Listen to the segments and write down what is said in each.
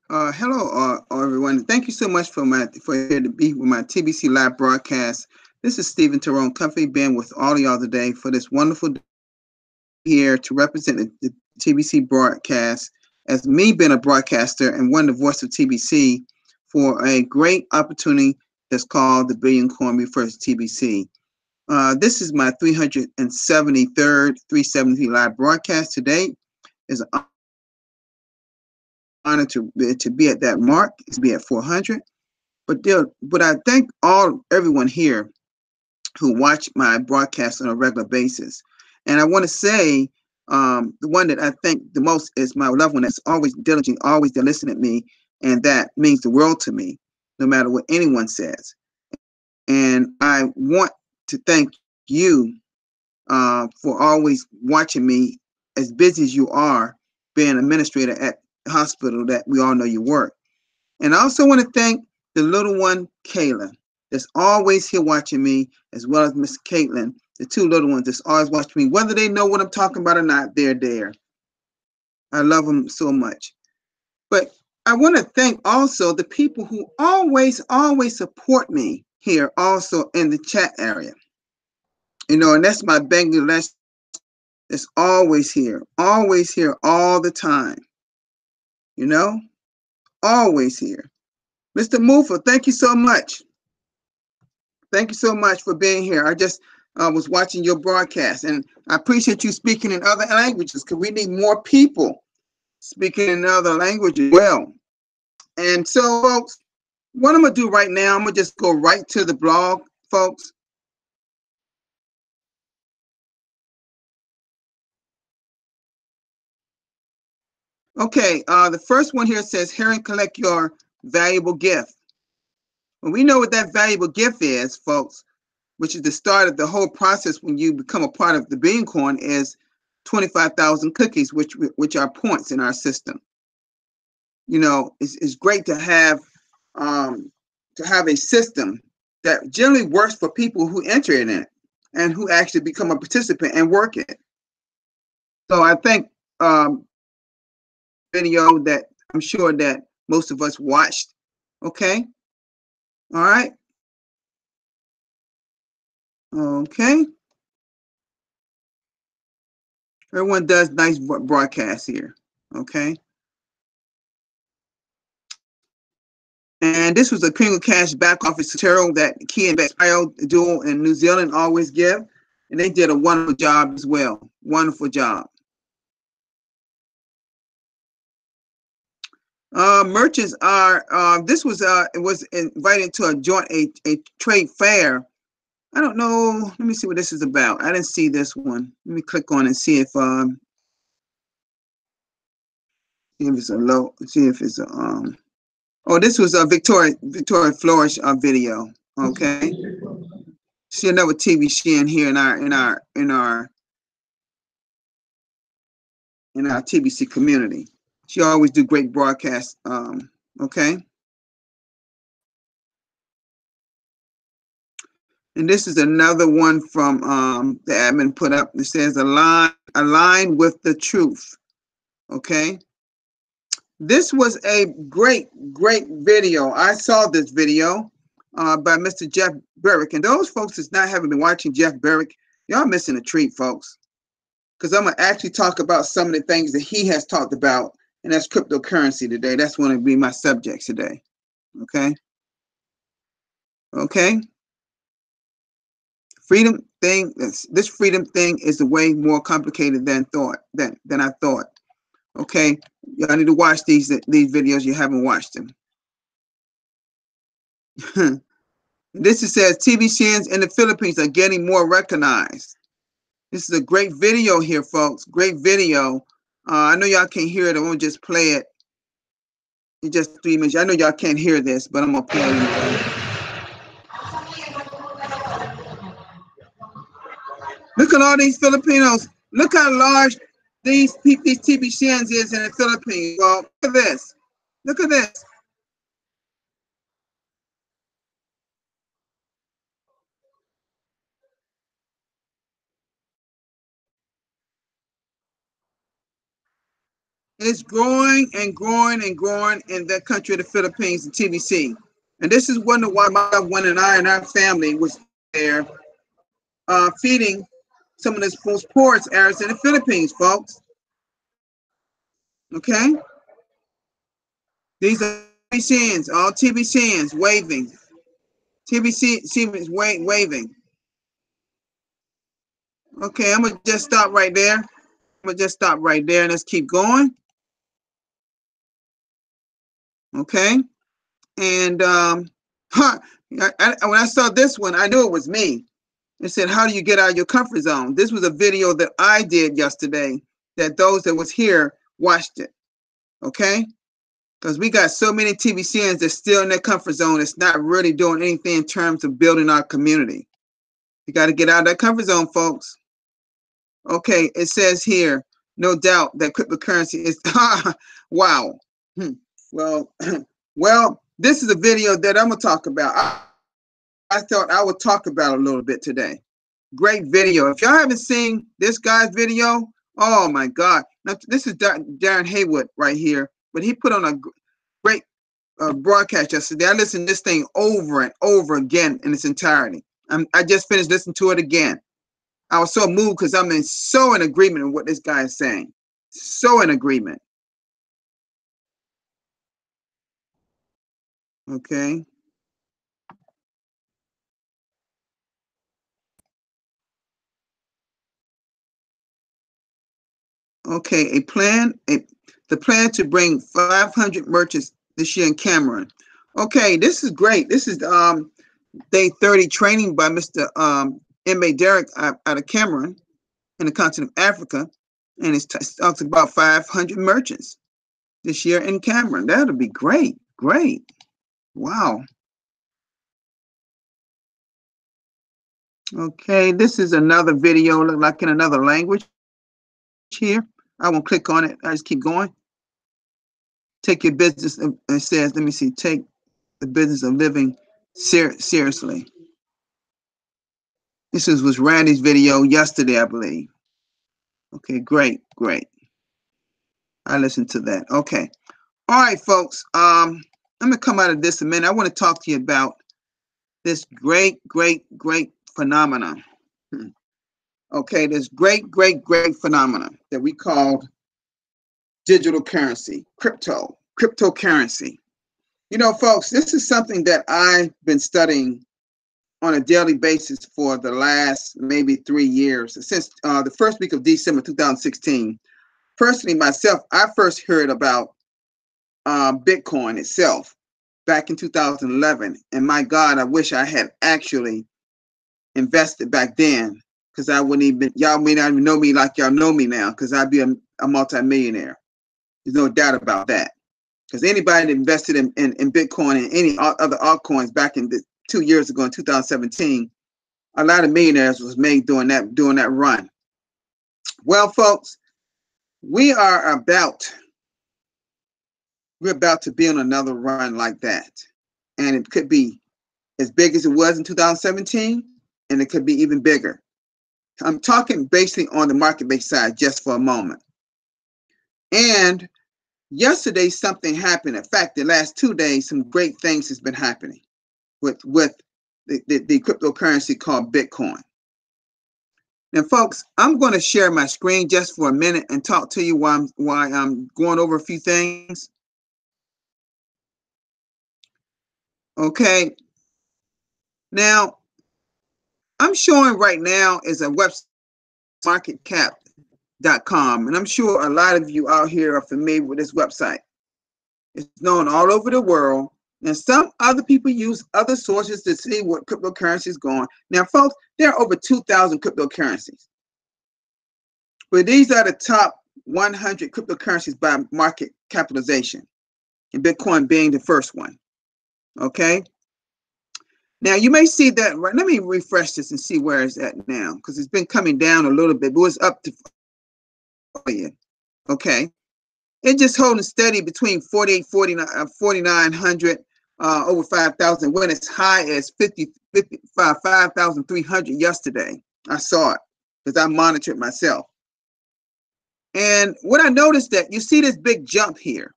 Hello, everyone. Thank you so much for here to be with my TBC live broadcast. This is Stephen Tyrone Comfy being with all of y'all today for this wonderful day here to represent the TBC broadcast as me being a broadcaster and one of the voice of TBC for a great opportunity that's called the Billion Coin Refers TBC. This is my 373rd 373 live broadcast today. It's an honor to be at that mark. It's be at 400. But I thank everyone here who watch my broadcast on a regular basis. And I want to say the one that I thank the most is my loved one that's always diligent, always to listen to me, and that means the world to me, no matter what anyone says. And I want to thank you for always watching me, as busy as you are, being an administrator at the hospital that we all know you work. And I also want to thank the little one, Kayla, that's always here watching me, as well as Miss Caitlin, the two little ones that's always watching me. Whether they know what I'm talking about or not, they're there. I love them so much. But I want to thank also the people who always support me here, also in the chat area. And that's my Bangladesh that's always here all the time. You know, always here. Mr. Mufa, thank you so much. Thank you so much for being here. I just was watching your broadcast, and I appreciate you speaking in other languages because we need more people speaking in other languages as well. And so, folks, what I'm going to do right now, I'm going to just go right to the blog, folks. Okay, the first one here says, here and collect your valuable gift. Well, we know what that valuable gift is, folks, which is the start of the whole process when you become a part of the Billion Coin, is 25,000 cookies, which are points in our system. It's great to have a system that generally works for people who enter in it and who actually become a participant and work it. So I think video that I'm sure that most of us watched. Okay. All right. Okay. Everyone does nice broadcasts here. Okay. And this was a Kringle Cash back office tutorial that Key and Bio Dual in New Zealand always give. And they did a wonderful job as well. Wonderful job. Merchants are, it was invited to a trade fair. I don't know. Let me see what this is about. I didn't see this one. Let me click on and see if it's a low, see if it's a, oh, this was a Victoria Flores video. Okay. See another TV shin here in our TBC community. She always do great broadcasts. Okay. And this is another one from the admin put up. It says align with the truth. Okay. This was a great video. I saw this video by Mr. Jeff Berwick. And those folks that's not having been watching Jeff Berwick, y'all missing a treat, folks. Because I'm going to actually talk about some of the things that he has talked about, and that's cryptocurrency today. That's going to be my subject today. Okay. Okay. Freedom thing, this freedom thing is way more complicated than I thought. Okay. Y'all need to watch these videos. You haven't watched them. This says TV shins in the Philippines are getting more recognized. This is a great video here, folks. Great video. I know y'all can't hear it. I'm gonna just play it in just 3 minutes. I know y'all can't hear this, but I'm gonna play it anyway. Look at all these Filipinos. Look how large these TV shins is in the Philippines. Well, look at this. Look at this. It's growing and growing and growing in that country of the Philippines, the TBC. And this is one of why my loved one and I and our family was there feeding some of the most poorest areas in the Philippines, folks. Okay? These are TBCNs, all TBCNs waving. TBC is waving. Okay, I'm going to just stop right there. I'm going to just stop right there and let's keep going. Okay? And when I saw this one, I knew it was me. It said, how do you get out of your comfort zone? This was a video that I did yesterday that those that was here watched it. Okay? Because we got so many TBCNs that's still in their comfort zone. It's not really doing anything in terms of building our community. You got to get out of that comfort zone, folks. Okay, it says here, no doubt that cryptocurrency is, wow. Well, well, this is a video that I'm going to talk about. I thought I would talk about a little bit today. Great video. If y'all haven't seen this guy's video, oh my God. Now, this is Darren Haywood right here, but he put on a great broadcast yesterday. I listened to this thing over and over again in its entirety. I just finished listening to it again. I was so moved because I'm so in agreement with what this guy is saying. So in agreement. Okay. Okay, the plan to bring 500 merchants this year in Cameroon. Okay, this is great. This is day 30 training by Mr. M.A. Derrick out of Cameroon in the continent of Africa. And it talks about 500 merchants this year in Cameroon. That'll be great. Great. Wow. Okay, this is another video, look like in another language here. I won't click on it. I just keep going. Take your business, it says, let me see, take the business of living seriously. This was Randy's video yesterday, I believe. Okay, great, great. I listened to that. Okay. All right, folks. I'm gonna come out of this a minute. I want to talk to you about this great phenomenon. Okay, this great phenomenon that we call digital currency, cryptocurrency. You know, folks, this is something that I've been studying on a daily basis for the last maybe 3 years, since the first week of December 2016. Personally, myself, I first heard about Bitcoin itself back in 2011. And my God, I wish I had actually invested back then, because I wouldn't even, y'all may not even know me like y'all know me now, because I'd be a multimillionaire. There's no doubt about that. Because anybody that invested in Bitcoin and any other altcoins back in 2 years ago in 2017, a lot of millionaires was made during that run. Well, folks, we're about to be on another run like that. And it could be as big as it was in 2017, and it could be even bigger. I'm talking basically on the market-based side just for a moment. And yesterday, something happened. In fact, the last 2 days, some great things has been happening with the cryptocurrency called Bitcoin. Now, folks, I'm going to share my screen just for a minute and talk to you why I'm going over a few things. Okay. Now, I'm showing right now is a website, marketcap.com, and I'm sure a lot of you out here are familiar with this website. It's known all over the world, and some other people use other sources to see what cryptocurrency is going. Now, folks, there are over 2,000 cryptocurrencies, but these are the top 100 cryptocurrencies by market capitalization, and Bitcoin being the first one. Okay. Now, you may see that, right? Let me refresh this and see where it's at now, because it's been coming down a little bit, but it's up to, okay. It's just holding steady between 48, 49, 4,900, over 5,000, when it's high as 5,300 yesterday. I saw it because I monitored myself. And what I noticed that you see this big jump here.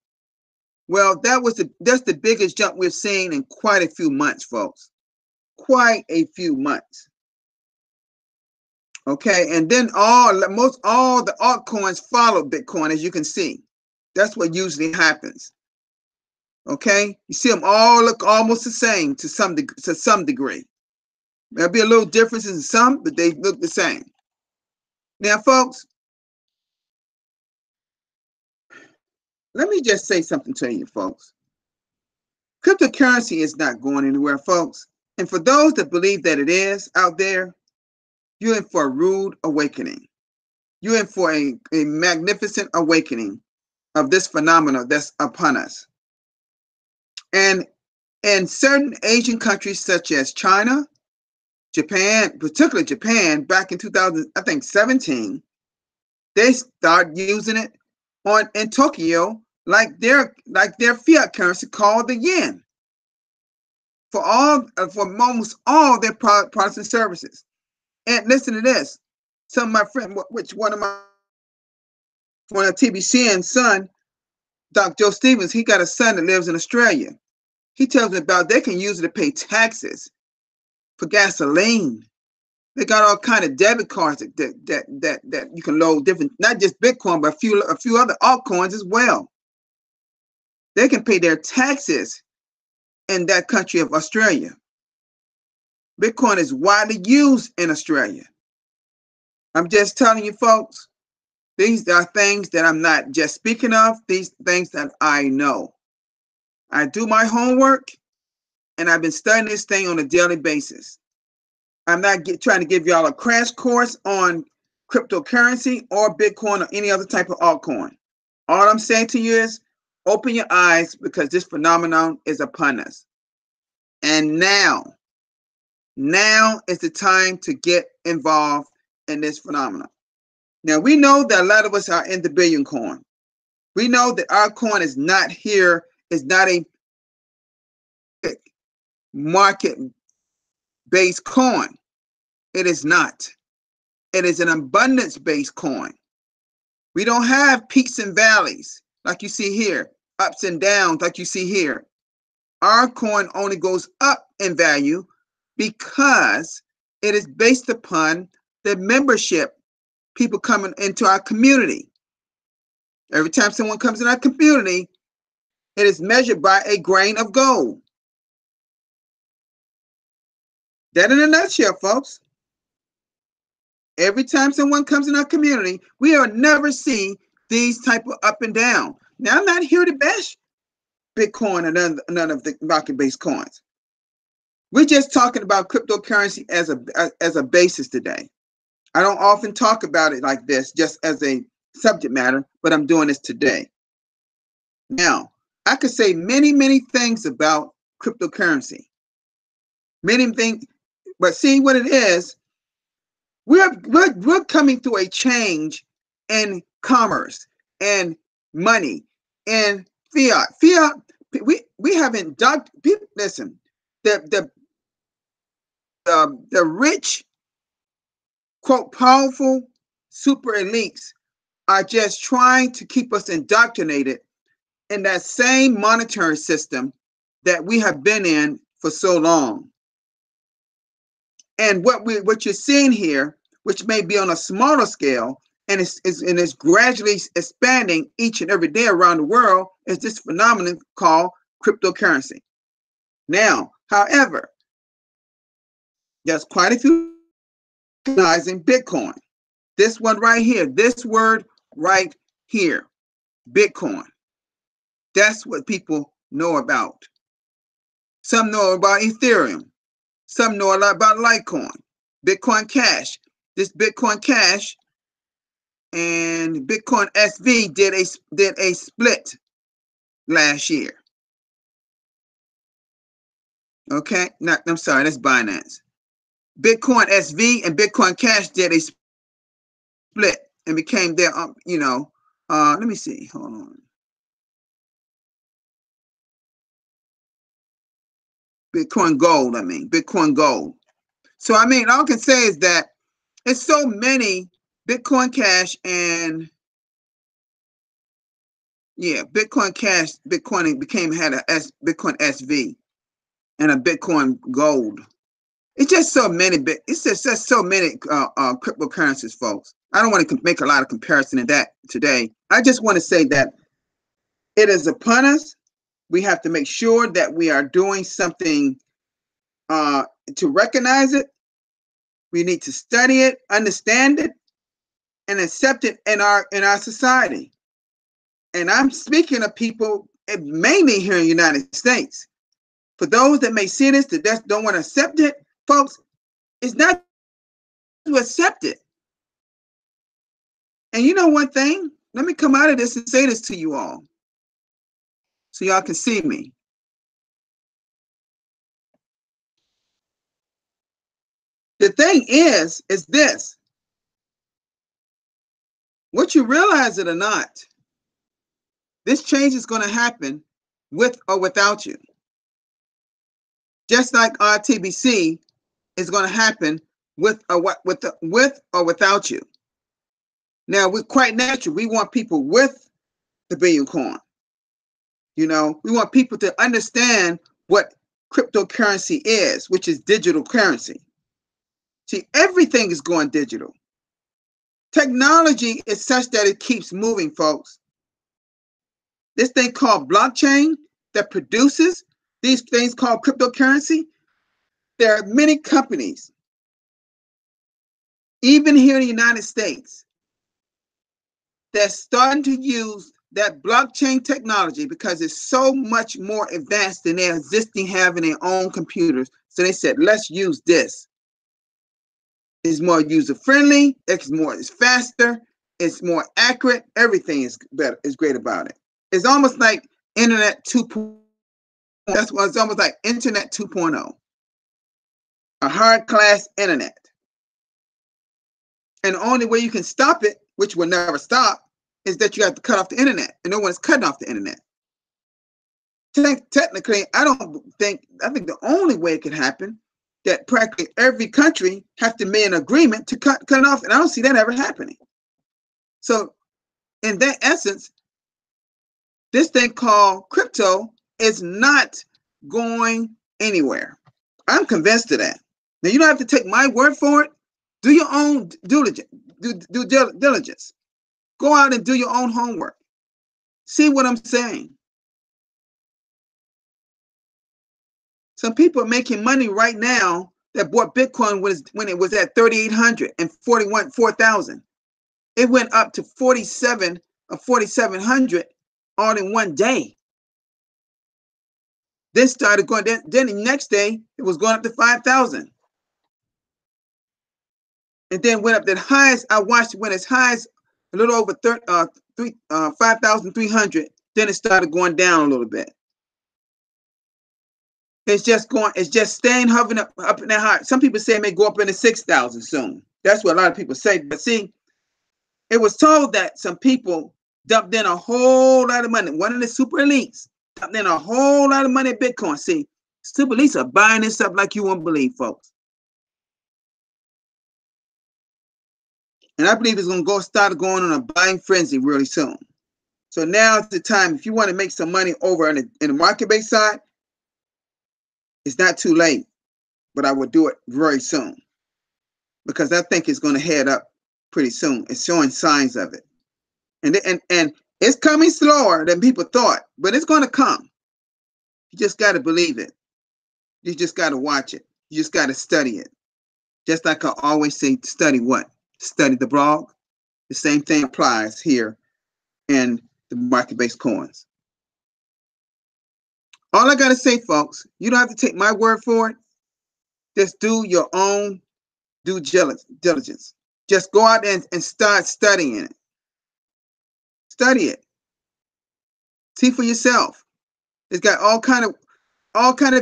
Well, that's the biggest jump we've seen in quite a few months, folks. Quite a few months. Okay, and then all the altcoins follow Bitcoin, as you can see. That's what usually happens. Okay, you see them all look almost the same to some degree. There'll be a little differences in some, but they look the same. Now, folks, let me just say something to you, folks. Cryptocurrency is not going anywhere, folks. And for those that believe that it is out there, you're in for a rude awakening. You're in for a magnificent awakening of this phenomenon that's upon us. And in certain Asian countries such as China, Japan, particularly Japan, back in 2017, they started using it in Tokyo like their fiat currency called the yen for almost all their products and services. And listen to this. Some of my friends, one of TBC and son, Dr. Joe Stevens, he got a son that lives in Australia. He tells me about they can use it to pay taxes for gasoline. They got all kind of debit cards that you can load different, not just Bitcoin, but a few other altcoins as well. They can pay their taxes in that country of Australia. Bitcoin is widely used in Australia. I'm just telling you, folks, these are things that I'm not just speaking of, these things that I know. I do my homework, and I've been studying this thing on a daily basis. I'm not trying to give y'all a crash course on cryptocurrency or Bitcoin or any other type of altcoin. All I'm saying to you is open your eyes, because this phenomenon is upon us. And now is the time to get involved in this phenomenon. Now, we know that a lot of us are in the billion coin. We know that our coin is not here, is not a market-based coin. It is not. It is an abundance-based coin. We don't have peaks and valleys like you see here, ups and downs like you see here. Our coin only goes up in value because it is based upon the membership, people coming into our community. Every time someone comes in our community, it is measured by a grain of gold. That in a nutshell, folks. Every time someone comes in our community, we will never see these type of up and down. Now, I'm not here to bash Bitcoin or none of the market-based coins. We're just talking about cryptocurrency as a basis today. I don't often talk about it like this, just as a subject matter, but I'm doing this today. Now, I could say many, many things about cryptocurrency. Many things, but see what it is. We're coming through a change in commerce and money and fiat. We haven't done. Listen, the rich, quote, powerful super elites are just trying to keep us indoctrinated in that same monetary system that we have been in for so long. And what you're seeing here, which may be on a smaller scale, and it's gradually expanding each and every day around the world, is this phenomenon called cryptocurrency. Now, however, there's quite a few recognizing Bitcoin. This one right here, this word right here, Bitcoin. That's what people know about. Some know about Ethereum. Some know a lot about Litecoin, Bitcoin Cash. This Bitcoin Cash and Bitcoin SV did a split last year. Okay, I'm sorry, that's Binance. Bitcoin SV and Bitcoin Cash did a split and became their, let me see, hold on. Bitcoin Gold. So, all I can say is that it's so many Bitcoin Cash and Yeah, Bitcoin Cash, Bitcoin had a Bitcoin SV and a Bitcoin Gold. It's just so many it's just so many cryptocurrencies, folks. I don't want to make a lot of comparison in that today. I just want to say that it is upon us. We have to make sure that we are doing something to recognize it. We need to study it, understand it, and accept it in our society. And I'm speaking of people mainly here in the United States. For those that may see this, that don't want to accept it, folks, it's not to accept it. And you know one thing? Let me come out of this and say this to you all so y'all can see me. The thing is this. What you realize it or not, this change is going to happen with or without you. Just like our TBC is going to happen with or without you. Now, we're quite natural. We want people with the billion coin. You know, we want people to understand what cryptocurrency is, which is digital currency. See, everything is going digital. Technology is such that it keeps moving, folks. This thing called blockchain that produces these things called cryptocurrency, there are many companies, even here in the United States, that's starting to use that blockchain technology because it's so much more advanced than their existing having their own computers. So they said, let's use this. It's more user-friendly, it's faster, it's more accurate, everything is better, is great about it. It's almost like Internet 2.0. That's what it's almost like Internet 2.0. A hard-class internet. And the only way you can stop it, which will never stop, is that you have to cut off the internet. And no one's cutting off the internet. Technically, I think the only way it could happen that practically every country have to make an agreement to cut it off. And I don't see that ever happening. So in that essence, this thing called crypto is not going anywhere. I'm convinced of that. Now, you don't have to take my word for it. Do your own due diligence. Go out and do your own homework. See what I'm saying. Some people are making money right now that bought Bitcoin when it was at 3,800 and 4,000. It went up to 47 or 4,700 all in one day. Then started going. Then the next day it was going up to 5,000, and then went up the highest. I watched it went as high as a little over 5,300. Then it started going down a little bit. It's just staying hovering up in that high. Some people say it may go up into 6,000 soon. That's what a lot of people say. But see, it was told that some people dumped in a whole lot of money. One of the super elites dumped in a whole lot of money in Bitcoin. See, super elites are buying this up like you won't believe, folks. And I believe it's going to start going on a buying frenzy really soon. So now's the time. If you want to make some money over in the market-based side, it's not too late. But I would do it very soon because I think it's going to head up pretty soon. It's showing signs of it. And it's coming slower than people thought, but it's going to come. You just got to believe it. You just got to watch it. You just got to study it. Just like I always say, study what? Study the blog. The same thing applies here in the market-based coins. All I got to say, folks, you don't have to take my word for it. Just do your own due diligence. Just go out and start studying it. Study it. See for yourself. It's got all kind of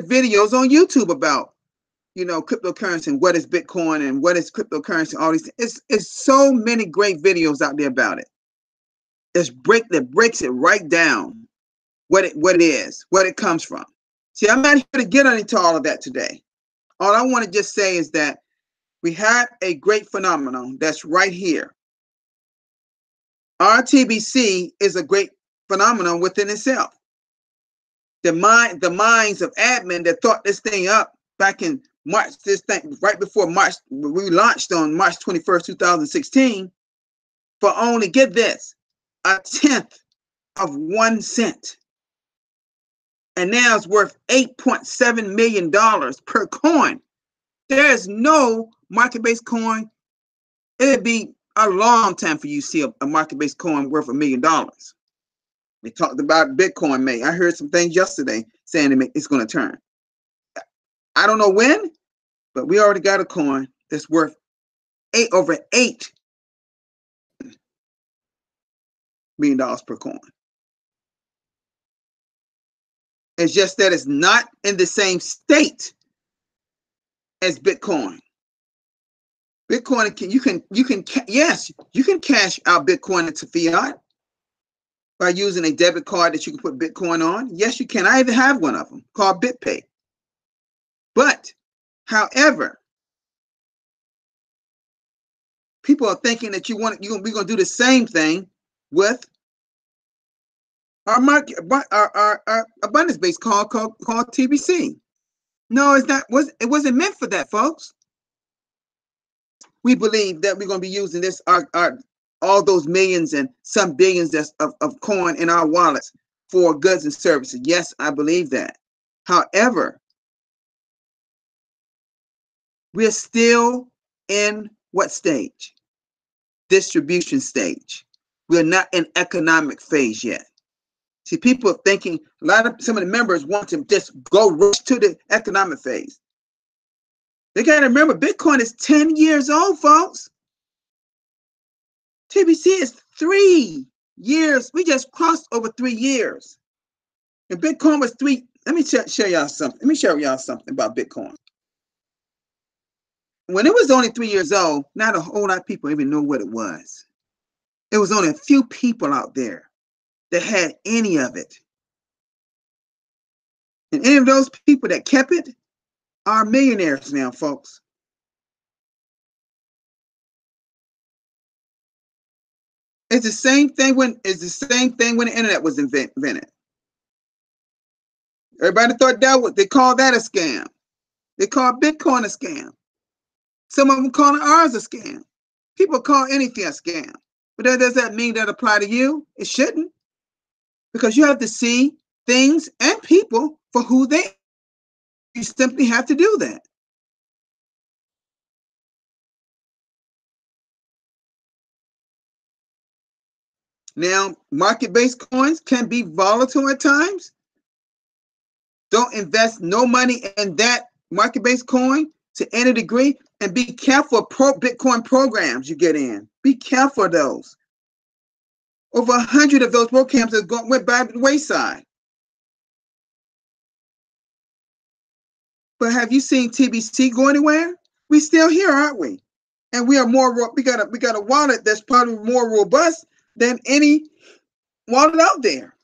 videos on YouTube about, cryptocurrency and what is Bitcoin and what is cryptocurrency. All these things. It's so many great videos out there about it. That breaks it right down. What it is, what it comes from. See, I'm not here to get into all of that today. All I want to just say is that we have a great phenomenon that's right here. Our TBC is a great phenomenon within itself. The minds of admin that thought this thing up back in March, this thing right before March, we launched on March 21st, 2016, for only, get this, a tenth of 1 cent. And now it's worth $8.7 million per coin. There is no market-based coin. It'd be a long time for you to see a market-based coin worth $1 million. We talked about Bitcoin, mate. I heard some things yesterday saying it's going to turn. I don't know when, but we already got a coin that's worth over $8 million per coin. It's just that it's not in the same state as Bitcoin. Bitcoin, you can cash out Bitcoin into fiat by using a debit card that you can put Bitcoin on. Yes, you can. I even have one of them called BitPay. But, however, people are thinking that we're going to do the same thing with our abundance-based called TBC. No, it's not. It wasn't meant for that, folks. We believe that we're going to be using this all those millions and some billions of coin in our wallets for goods and services. Yes, I believe that. However, we're still in what stage? Distribution stage. We're not in economic phase yet. See, people are thinking, some of the members want to just go rush to the economic phase. They got to remember, Bitcoin is 10 years old, folks. TBC is 3 years. We just crossed over 3 years. And Bitcoin was 3. Let me share y'all something. Let me share with y'all something about Bitcoin. When it was only 3 years old, not a whole lot of people even knew what it was. It was only a few people out there that had any of it. And any of those people that kept it are millionaires now, folks. It's the same thing when the internet was invented. Everybody thought they called that a scam. They called Bitcoin a scam. Some of them calling ours a scam. People call anything a scam. But does that mean that apply to you? It shouldn't. Because you have to see things and people for who they are. You simply have to do that. Now, market-based coins can be volatile at times. Don't invest no money in that market-based coin to any degree, and be careful of Bitcoin programs you get in. Be careful of those. Over 100 of those programs went by the wayside. But have you seen TBC go anywhere? We still here, aren't we? And we are we got a wallet that's probably more robust than any wallet out there.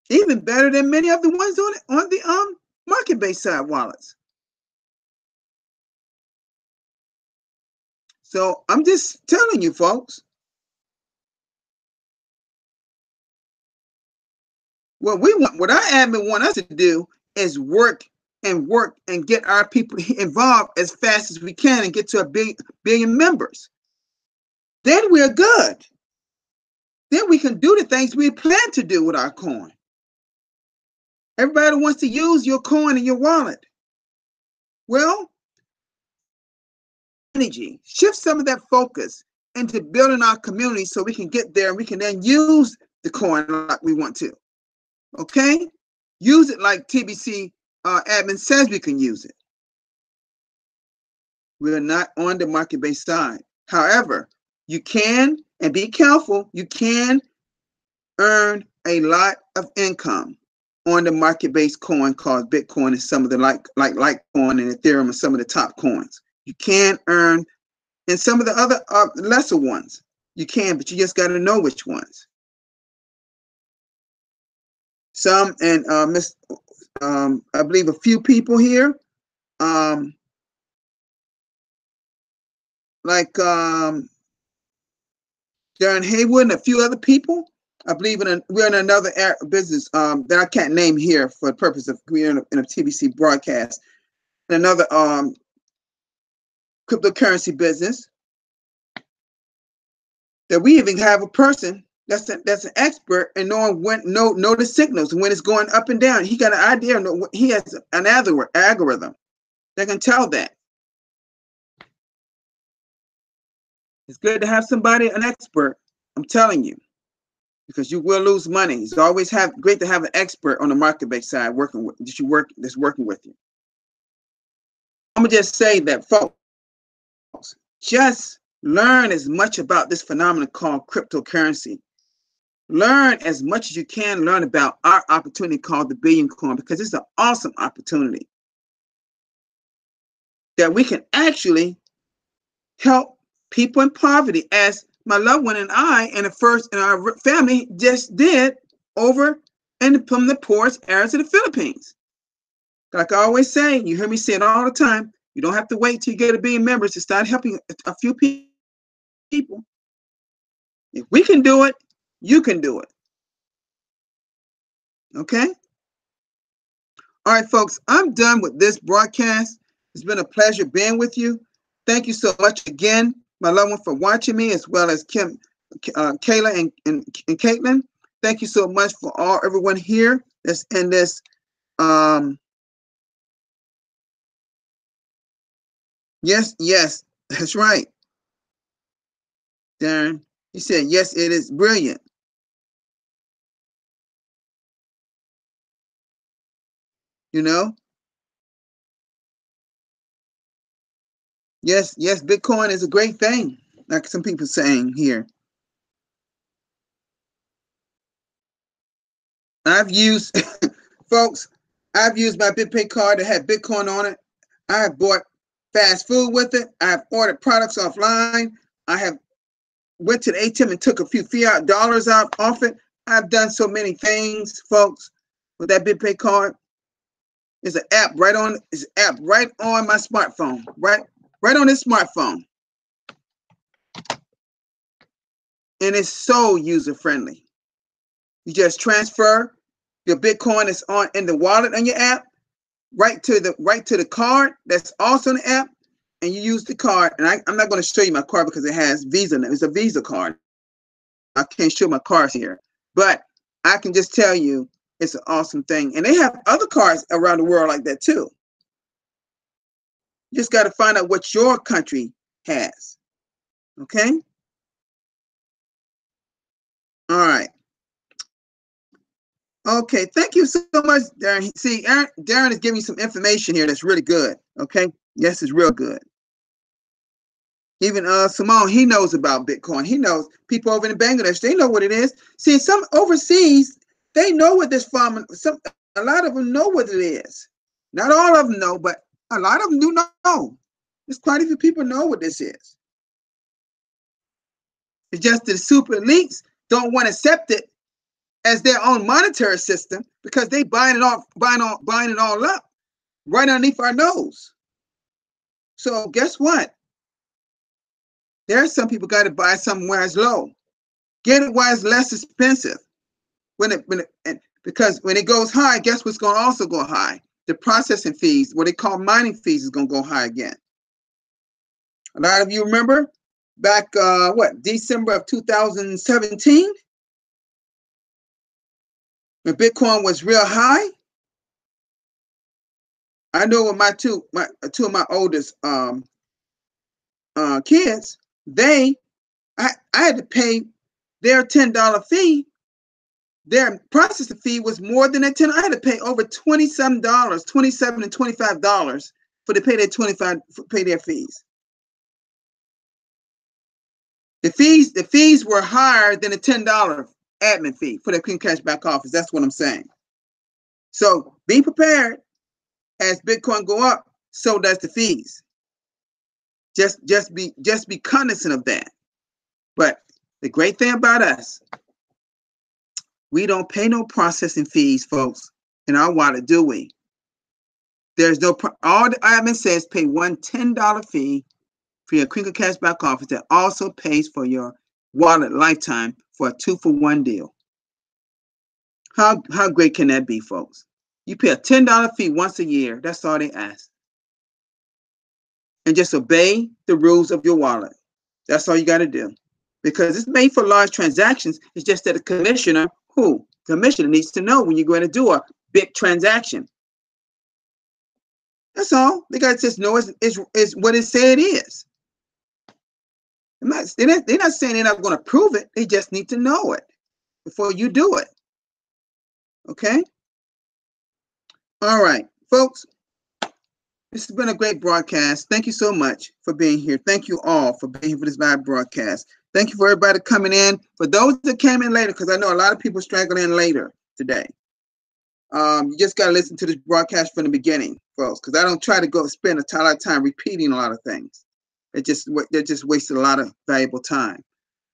Even better than many of the ones on the market-based side wallets. So I'm just telling you, folks. What our admin want us to do is work and get our people involved as fast as we can and get to a billion members. Then we're good. Then we can do the things we plan to do with our coin. Everybody wants to use your coin in your wallet. Well, energy, shift some of that focus into building our community so we can get there and we can then use the coin like we want to. Okay? Use it like TBC admin says we can use it. We're not on the market-based side. However, you can, and be careful, you can earn a lot of income on the market-based coin called Bitcoin and some of the Litecoin and Ethereum and some of the top coins. You can earn, and some of the other lesser ones. You can, but you just got to know which ones. Some, and I believe a few people here, Darren Haywood and a few other people. I believe we're in another business that I can't name here for the purpose of we're in a TBC broadcast. Another cryptocurrency business that we even have a person that's an expert in knowing when know the signals and when it's going up and down. He got an idea. He has an algorithm that can tell that. It's good to have somebody, an expert. I'm telling you, because you will lose money. It's always great to have an expert on the market-based side that's working with you. I'm gonna just say that, folks, just learn as much about this phenomenon called cryptocurrency. Learn as much as you can learn about our opportunity called the Billion Coin, because it's an awesome opportunity that we can actually help people in poverty, as my loved one and I and our family just did over from the poorest areas of the Philippines. Like I always say, you hear me say it all the time, you don't have to wait till you get 1 billion members to start helping a few people. If we can do it, you can do it. Okay? All right, folks, I'm done with this broadcast. It's been a pleasure being with you. Thank you so much again, my loved one, for watching me, as well as Kim, Kayla, and Caitlin. Thank you so much for everyone here that's in this. Yes, that's right. Darren, he said, yes, it is brilliant. You know? Yes, Bitcoin is a great thing, like some people saying here. I've used, folks, I've used my BitPay card that had Bitcoin on it. I have bought fast food with it. I have ordered products offline. I have went to the ATM and took a few fiat dollars out off it. I've done so many things, folks, with that BitPay card. There's an app right on my smartphone, right on this smartphone. And it's so user-friendly. You just transfer your Bitcoin that's in the wallet on your app right to the card that's also in the app, and you use the card. And I'm not going to show you my card because it has Visa in it. It's a Visa card. I can't show my cards here, but I can just tell you it's an awesome thing. And they have other cards around the world like that too. You just got to find out what your country has. Okay? All right. Okay, thank you so much, Darren. See, Darren is giving me some information here that's really good. Okay, yes, it's real good. Even Simone, he knows about Bitcoin. He knows people over in Bangladesh, they know what it is. See, some overseas, they know what this farm. A lot of them know what it is. Not all of them know, but a lot of them do know. There's quite a few people know what this is. It's just the super elites don't want to accept it as their own monetary system because they buying it all up right underneath our nose. So guess what? There's some people got to buy somewhere it's low. Get it while it's less expensive. Because when it goes high, guess what's going to also go high? The processing fees, what they call mining fees, is going to go high again. A lot of you remember back December of 2017, when Bitcoin was real high. I know with two of my oldest kids, I had to pay their $10 fee. Their processing fee was more than that 10. I had to pay over $27, $27 and $25 to pay their fees. The fees were higher than the $10 admin fee for the Clean Cash Back Office. That's what I'm saying. So be prepared. As Bitcoin go up, so does the fees. Just be cognizant of that. But the great thing about us, we don't pay no processing fees, folks, in our wallet, do we? There's no all the admin says pay one $10 fee for your Crinkle Cash Back Office that also pays for your wallet lifetime for a 2-for-1 deal. How great can that be, folks? You pay a $10 fee once a year. That's all they ask. And just obey the rules of your wallet. That's all you got to do. Because it's made for large transactions. It's just that the commissioner needs to know when you're going to do a big transaction. That's all. They got to just know it's what it said it is. They're not saying they're not going to prove it. They just need to know it before you do it. Okay? All right, folks. This has been a great broadcast. Thank you so much for being here. Thank you all for being here for this live broadcast. Thank you for everybody coming in. For those that came in later, because I know a lot of people straggled in later today. You just got to listen to this broadcast from the beginning, folks, because I don't try to spend a lot of time repeating a lot of things. That just wasted a lot of valuable time.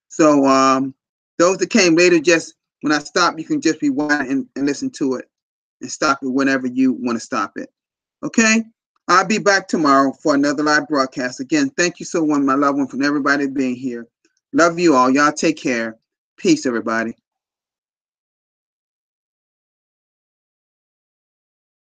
So those that came later, just when I stop, you can just rewind and listen to it and stop it whenever you want to stop it. Okay? I'll be back tomorrow for another live broadcast. Again, thank you so much, my loved one, for everybody being here. Love you all. Y'all take care. Peace, everybody.